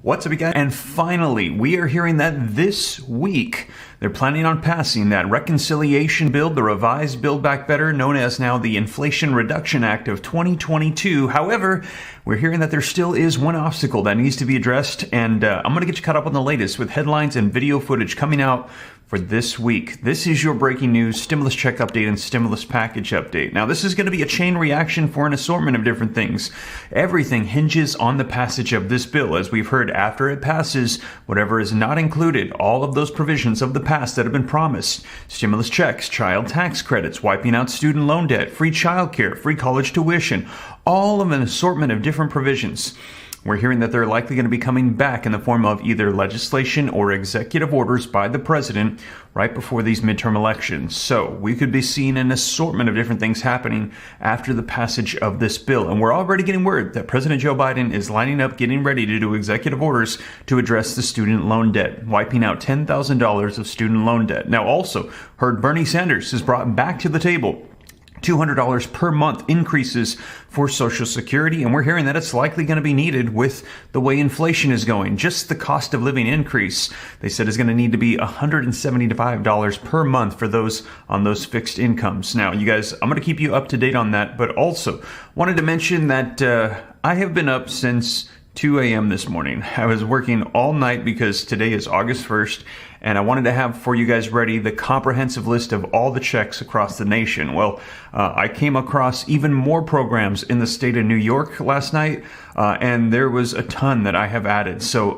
What's up, you guys? And finally, we are hearing that this week they're planning on passing that reconciliation bill, the revised Build Back Better, known as now the Inflation Reduction Act of 2022. However, we're hearing that there still is one obstacle that needs to be addressed, and I'm going to get you caught up on the latest with headlines and video footage coming out for this week. This is your breaking news stimulus check update and stimulus package update. Now, this is going to be a chain reaction for an assortment of different things. Everything hinges on the passage of this bill. As we've heard, after it passes, whatever is not included, all of those provisions of the past that have been promised, stimulus checks, child tax credits, wiping out student loan debt, free childcare, free college tuition, all of an assortment of different provisions. We're hearing that they're likely going to be coming back in the form of either legislation or executive orders by the president right before these midterm elections. So we could be seeing an assortment of different things happening after the passage of this bill. And we're already getting word that President Joe Biden is lining up, getting ready to do executive orders to address the student loan debt, wiping out $10,000 of student loan debt. Now, also heard Bernie Sanders has brought back to the table $200 per month increases for Social Security, and we're hearing that it's likely going to be needed with the way inflation is going. Just the cost of living increase, they said, is going to need to be $175 per month for those on those fixed incomes. Now, you guys, I'm going to keep you up to date on that, but also wanted to mention that I have been up since 2 a.m. this morning. I was working all night because today is August 1st, and I wanted to have for you guys ready the comprehensive list of all the checks across the nation. Well, I came across even more programs in the state of New York last night, and there was a ton that I have added. So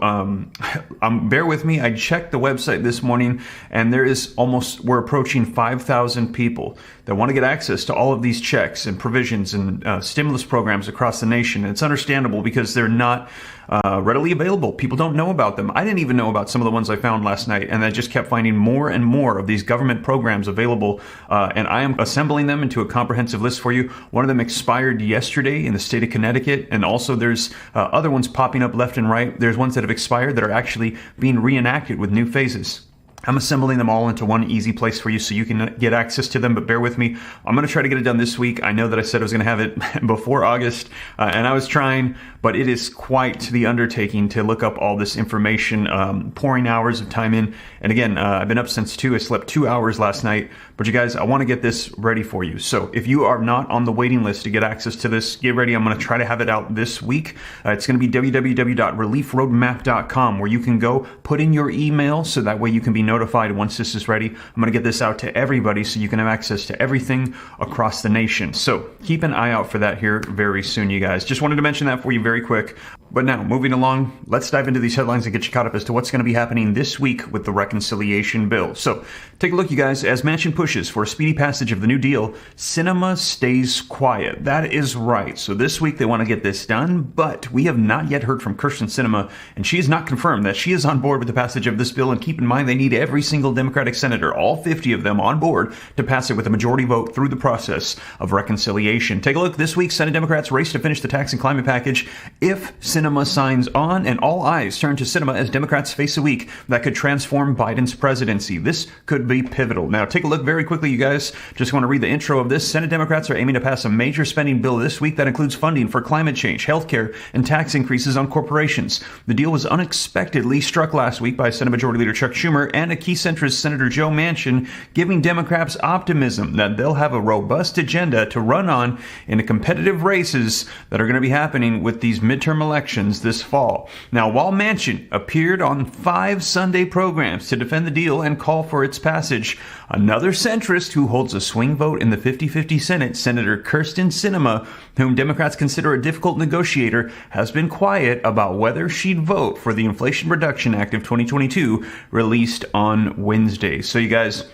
bear with me. I checked the website this morning, and we're approaching 5,000 people that want to get access to all of these checks and provisions and stimulus programs across the nation. And it's understandable because they're not readily available. People don't know about them. I didn't even know about some of the ones I found last night, and I just kept finding more and more of these government programs available, and I am assembling them into a comprehensive list for you. One of them expired yesterday in the state of Connecticut, and also there's other ones popping up left and right. There's ones that have expired that are actually being reenacted with new phases. I'm assembling them all into one easy place for you so you can get access to them, but bear with me. I'm going to try to get it done this week. I know that I said I was going to have it before August, and I was trying, but it is quite the undertaking to look up all this information, pouring hours of time in. And again, I've been up since 2. I slept 2 hours last night, but you guys, I want to get this ready for you. So if you are not on the waiting list to get access to this, get ready. I'm going to try to have it out this week. It's going to be www.reliefroadmap.com, where you can go put in your email so that way you can be notified once this is ready. I'm going to get this out to everybody so you can have access to everything across the nation. So keep an eye out for that here very soon, you guys. Just wanted to mention that for you very quick. But now, moving along, let's dive into these headlines and get you caught up as to what's going to be happening this week with the reconciliation bill. So take a look, you guys. As Manchin pushes for a speedy passage of the New Deal, Sinema stays quiet. That is right. So this week they want to get this done, but we have not yet heard from Kyrsten Sinema, and she has not confirmed that she is on board with the passage of this bill. And keep in mind, they need every single Democratic senator, all 50 of them, on board to pass it with a majority vote through the process of reconciliation. Take a look. This week, Senate Democrats race to finish the tax and climate package if Sinema signs on, and all eyes turn to Sinema as Democrats face a week that could transform Biden's presidency. This could be pivotal. Now, take a look very quickly, you guys. Just want to read the intro of this. Senate Democrats are aiming to pass a major spending bill this week that includes funding for climate change, healthcare, and tax increases on corporations. The deal was unexpectedly struck last week by Senate Majority Leader Chuck Schumer and a key centrist Senator Joe Manchin, giving Democrats optimism that they'll have a robust agenda to run on in the competitive races that are going to be happening with these midterm elections this fall. Now, while Manchin appeared on 5 Sunday programs to defend the deal and call for its passage, another centrist who holds a swing vote in the 50-50 Senate, Senator Kyrsten Sinema, whom Democrats consider a difficult negotiator, has been quiet about whether she'd vote for the Inflation Reduction Act of 2022 released on Wednesday. So you guys,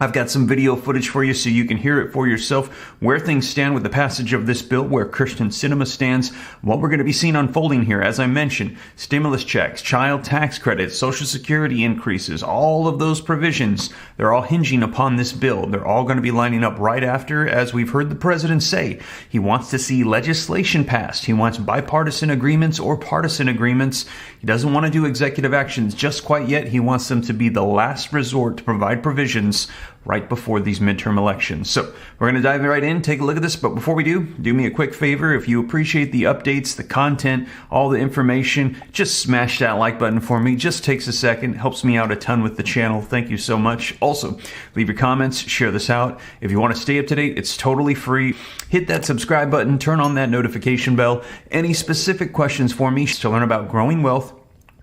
I've got some video footage for you so you can hear it for yourself, where things stand with the passage of this bill, where Kyrsten Sinema stands, what we're going to be seeing unfolding here. As I mentioned, stimulus checks, child tax credits, Social Security increases, all of those provisions, they're all hinging upon this bill. They're all going to be lining up right after, as we've heard the president say, he wants to see legislation passed. He wants bipartisan agreements or partisan agreements. He doesn't want to do executive actions just quite yet. He wants them to be the last resort to provide provisions right before these midterm elections. So we're going to dive right in, take a look at this. But before we do me a quick favor. If you appreciate the updates, the content, all the information, just smash that like button for me. Just takes a second, helps me out a ton with the channel. Thank you so much. Also, leave your comments, share this out. If you want to stay up to date, it's totally free. Hit that subscribe button, turn on that notification bell. Any specific questions for me to learn about growing wealth,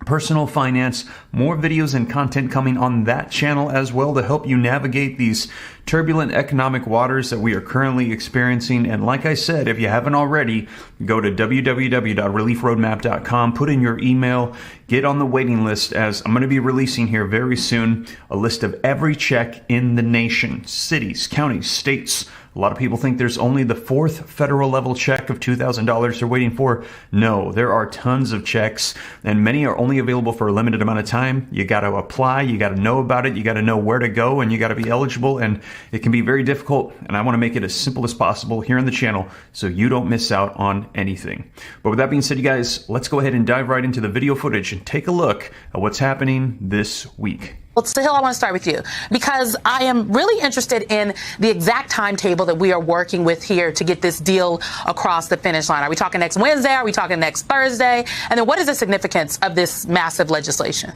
personal finance, more videos and content coming on that channel as well to help you navigate these turbulent economic waters that we are currently experiencing. And like I said, if you haven't already, go to www.reliefroadmap.com, put in your email, get on the waiting list, as I'm going to be releasing here very soon a list of every check in the nation, cities, counties, states. A lot of people think there's only the 4th federal level check of $2,000 they're waiting for. No, there are tons of checks, and many are only available for a limited amount of time. You got to apply, you got to know about it, you got to know where to go, and you got to be eligible, and it can be very difficult, and I want to make it as simple as possible here on the channel so you don't miss out on anything. But with that being said, you guys, let's go ahead and dive right into the video footage and take a look at what's happening this week. Well, Sahil, I want to start with you because I am really interested in the exact timetable that we are working with here to get this deal across the finish line. Are we talking next Wednesday? Are we talking next Thursday? And then what is the significance of this massive legislation?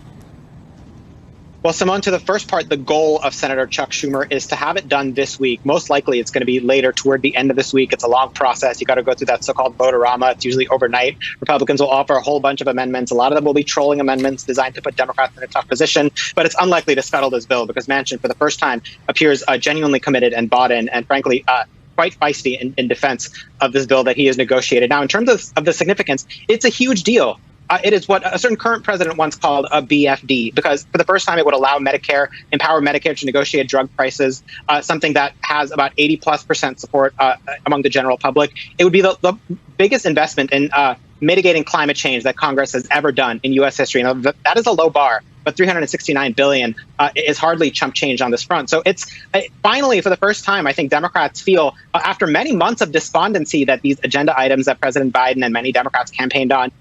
Well, Simone, to the first part, the goal of Senator Chuck Schumer is to have it done this week. Most likely it's going to be later toward the end of this week. It's a long process. You got to go through that so-called vote-a-rama. It's usually overnight. Republicans will offer a whole bunch of amendments. A lot of them will be trolling amendments designed to put Democrats in a tough position. But it's unlikely to scuttle this bill because Manchin, for the first time, appears genuinely committed and bought in and, frankly, quite feisty in defense of this bill that he has negotiated. Now, in terms of the significance, it's a huge deal. It is what a certain current president once called a BFD, because for the first time it would allow Medicare, empower Medicare to negotiate drug prices, something that has about 80+% support among the general public. It would be the biggest investment in mitigating climate change that Congress has ever done in U.S. history. Now, that is a low bar, but $369 billion is hardly chump change on this front. So it's finally, for the first time, I think Democrats feel, after many months of despondency that these agenda items that President Biden and many Democrats campaigned on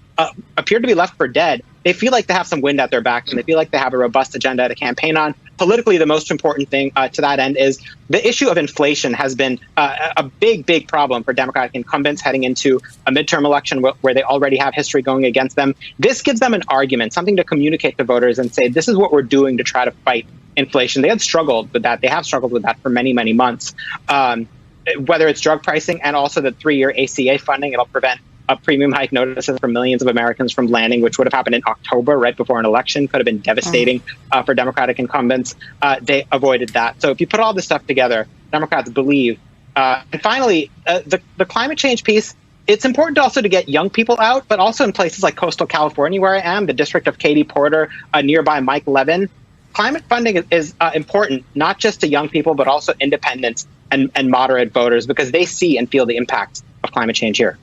appeared to be left for dead. They feel like they have some wind at their back, and they feel like they have a robust agenda to campaign on. Politically, the most important thing to that end is the issue of inflation has been a big problem for Democratic incumbents heading into a midterm election where they already have history going against them. This gives them an argument, something to communicate to voters and say, this is what we're doing to try to fight inflation. They had struggled with that. They have struggled with that for many, many months. Whether it's drug pricing and also the 3-year ACA funding, it'll prevent premium hike notices for millions of Americans from landing, which would have happened in October, right before an election, could have been devastating for Democratic incumbents. They avoided that. So if you put all this stuff together, Democrats believe. And finally, the climate change piece, it's important also to get young people out, but also in places like coastal California, where I am, the district of Katy Porter, nearby Mike Levin. Climate funding is important, not just to young people, but also independents and moderate voters, because they see and feel the impacts of climate change here.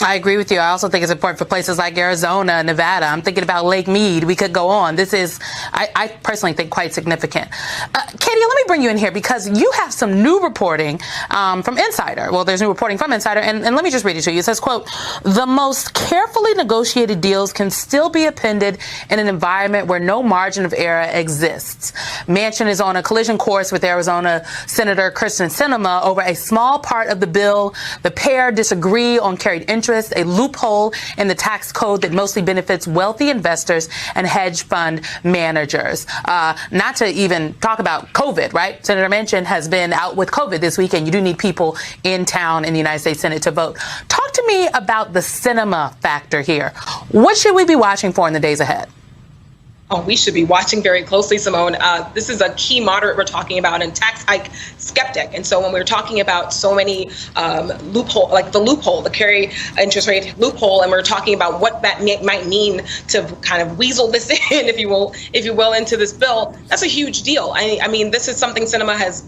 I agree with you. I also think it's important for places like Arizona, Nevada. I'm thinking about Lake Mead. We could go on. This is, I personally think, quite significant. Katie, let me bring you in here because you have some new reporting from Insider. Well, there's new reporting from Insider, and let me just read it to you. It says, quote, the most carefully negotiated deals can still be appended in an environment where no margin of error exists. Manchin is on a collision course with Arizona Senator Kyrsten Sinema over a small part of the bill. The pair disagree on carried interest, a loophole in the tax code that mostly benefits wealthy investors and hedge fund managers. Not to even talk about COVID, right? Senator Manchin has been out with COVID this week, and you do need people in town in the United States Senate to vote. Talk to me about the Sinema factor here. What should we be watching for in the days ahead? Oh, we should be watching very closely, Simone. This is a key moderate we're talking about and tax hike skeptic. And so when we're talking about so many loophole, like the loophole, the carry interest rate loophole, and we're talking about what that might mean to kind of weasel this in, if you will, into this bill, that's a huge deal. I mean, this is something Sinema has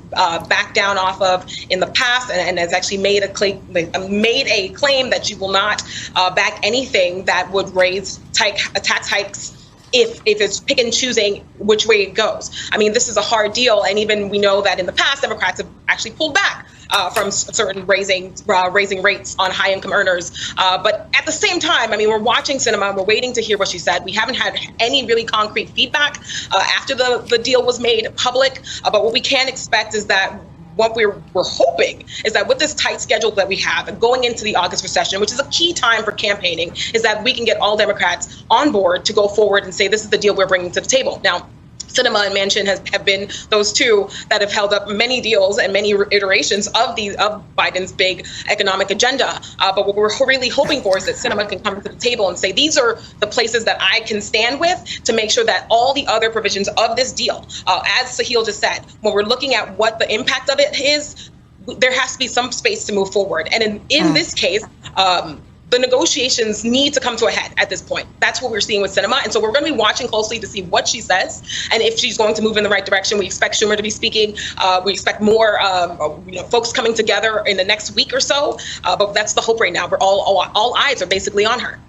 backed down off of in the past, and has actually made a claim that you will not back anything that would raise tax hikes if it's pick and choosing which way it goes. I mean, this is a hard deal, and even we know that in the past, Democrats have actually pulled back from certain raising rates on high-income earners. But at the same time, I mean, we're watching Sinema. We're waiting to hear what she said. We haven't had any really concrete feedback after the deal was made public. But what we can expect is that what we're hoping is that with this tight schedule that we have and going into the August recession, which is a key time for campaigning, is that we can get all Democrats on board to go forward and say, this is the deal we're bringing to the table. Now, Sinema and Manchin have been those two that have held up many deals and many iterations of Biden's big economic agenda. But what we're really hoping for is that Sinema can come to the table and say, these are the places that I can stand with to make sure that all the other provisions of this deal, as Sahil just said, when we're looking at what the impact of it is, there has to be some space to move forward. And in this case, the negotiations need to come to a head at this point. That's what we're seeing with Sinema. And so we're going to be watching closely to see what she says and if she's going to move in the right direction. We expect Schumer to be speaking. We expect more folks coming together in the next week or so. But that's the hope right now. We're all eyes are basically on her.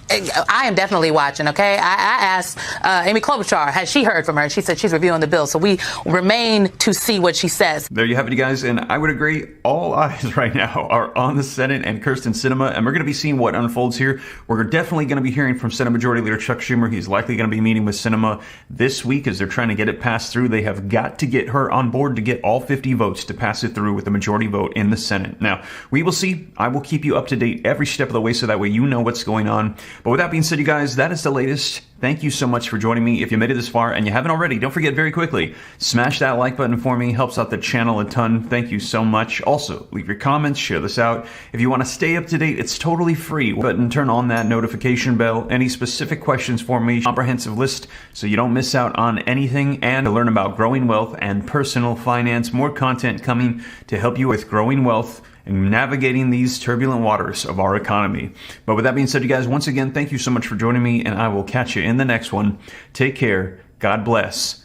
I am definitely watching, okay? I asked Amy Klobuchar, has she heard from her? She said she's reviewing the bill, so we remain to see what she says. There you have it, you guys, and I would agree, all eyes right now are on the Senate and Kyrsten Sinema, and we're going to be seeing what unfolds here. We're definitely going to be hearing from Senate Majority Leader Chuck Schumer. He's likely going to be meeting with Sinema this week as they're trying to get it passed through. They have got to get her on board to get all 50 votes to pass it through with a majority vote in the Senate. Now, we will see. I will keep you up to date every step of the way so that way you know what's going on. But with that being said, you guys, that is the latest. Thank you so much for joining me. If you made it this far and you haven't already, don't forget very quickly, smash that like button for me. Helps out the channel a ton. Thank you so much. Also, leave your comments, share this out. If you want to stay up to date, it's totally free. Button, turn on that notification bell. Any specific questions for me, comprehensive list so you don't miss out on anything, and to learn about growing wealth and personal finance. More content coming to help you with growing wealth and navigating these turbulent waters of our economy. But with that being said, you guys, once again, thank you so much for joining me, and I will catch you in the next one. Take care. God bless.